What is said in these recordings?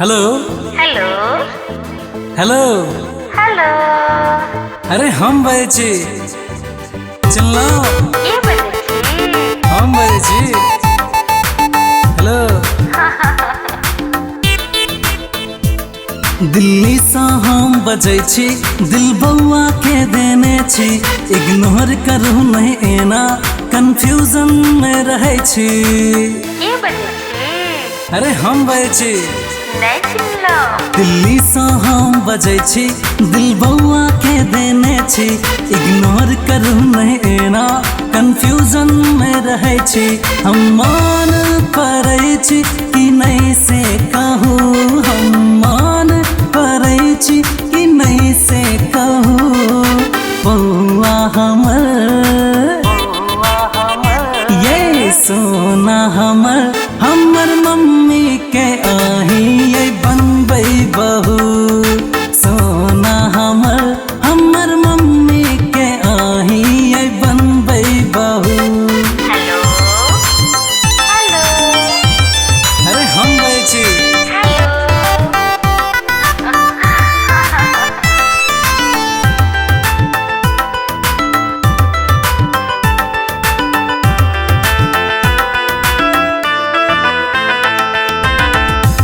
Hello hello hello hello. अरे हम बजे छी चलो के बजे छी? हम बजे छी। हेलो दिल्ली से हम बजे छी, दिल बउआ के देने छी। इग्नोर करू नहीं एना, कंफ्यूजन में रहे छी। के बजे छी? अरे हम बजे छी। नहीं चिन्हलो। दिल्ली से हम बजे छी, दिल बउआ के देने छी। इग्नोर करू नहीं एना, कंफ्यूजन में रहे छी। हम मान पड़े छी कि नहीं से कहूँ, हम मान पड़े छी कि नहीं से कहूँ। बउआ हमर ये सोना हमर, हमर मम्मी के आही ये बनबई बहू। सोना हमर, हमर मम्मी के आही ये बनबई बहू। हेलो हेलो अरे हम बजे छी। हेलो।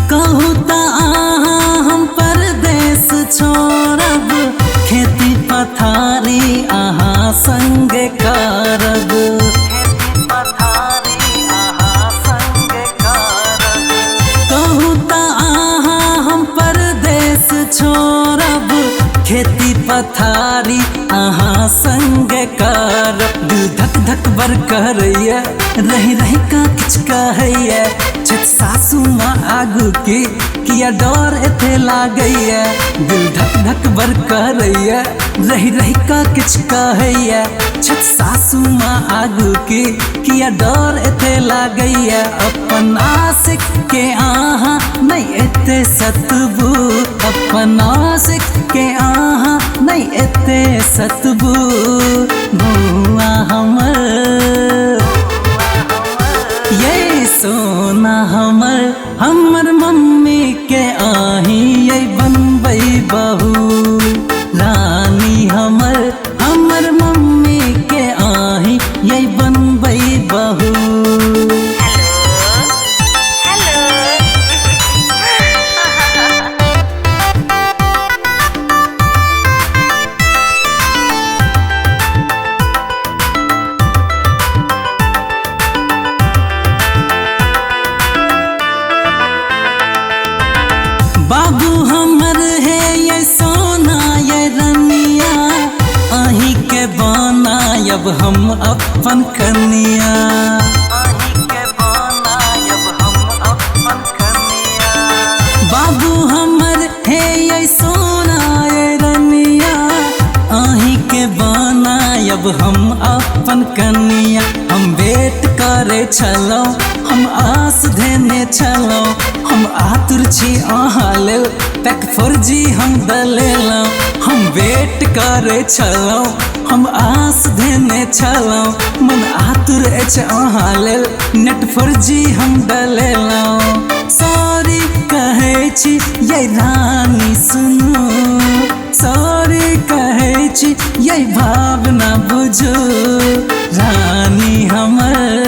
कहू त अहाँ हम परदेश छोड़ब, खेती पथारी अहाँ संगे करब। कहू त अहाँ हम परदेश छोड़ब, खेती पथारी अहाँ संगे करब। दिल धक धक बर करैया, रही रही का किछ कहैया। छत सासू माँ आगू की किया डर एते लागैया। दिल धक धक बर करैया, रही रही का किछ कहैया। छत सासू माँ आगू की किया डर एते लागैया। अपन आशिक के आहाँ नहीं एते सतबू, अपन आशिक के आहाँ नहीं एते सतबू। बउआ हमर ये सोना हमर, हमर मम्मी के आही ये बनबई बहू। रानी हमर, हमर मम्मी के आही ये बनबई बहू। हेलो बाबू हमर है ये सोना ये रनिया, आही के बनायब हम अपन कनिया। बाबू हमर है ये सोना ये रनिया, आही के बनायब हम अपन कनिया। हम वेट करे छलौ, हम आस धेने छलौ। हम आतुर छी अहाँ लेल, पैक फौजी हम दलेलौ। हम वेट करे छलौ, हम आस धेने छलौ। मन आतुर अछि अहाँ लेल, नेट फौजी हम दलेलौ। सॉरी कहै छी ये रानी सुनू, सॉरी कहै छी ये भावना बुझू। रानी हमर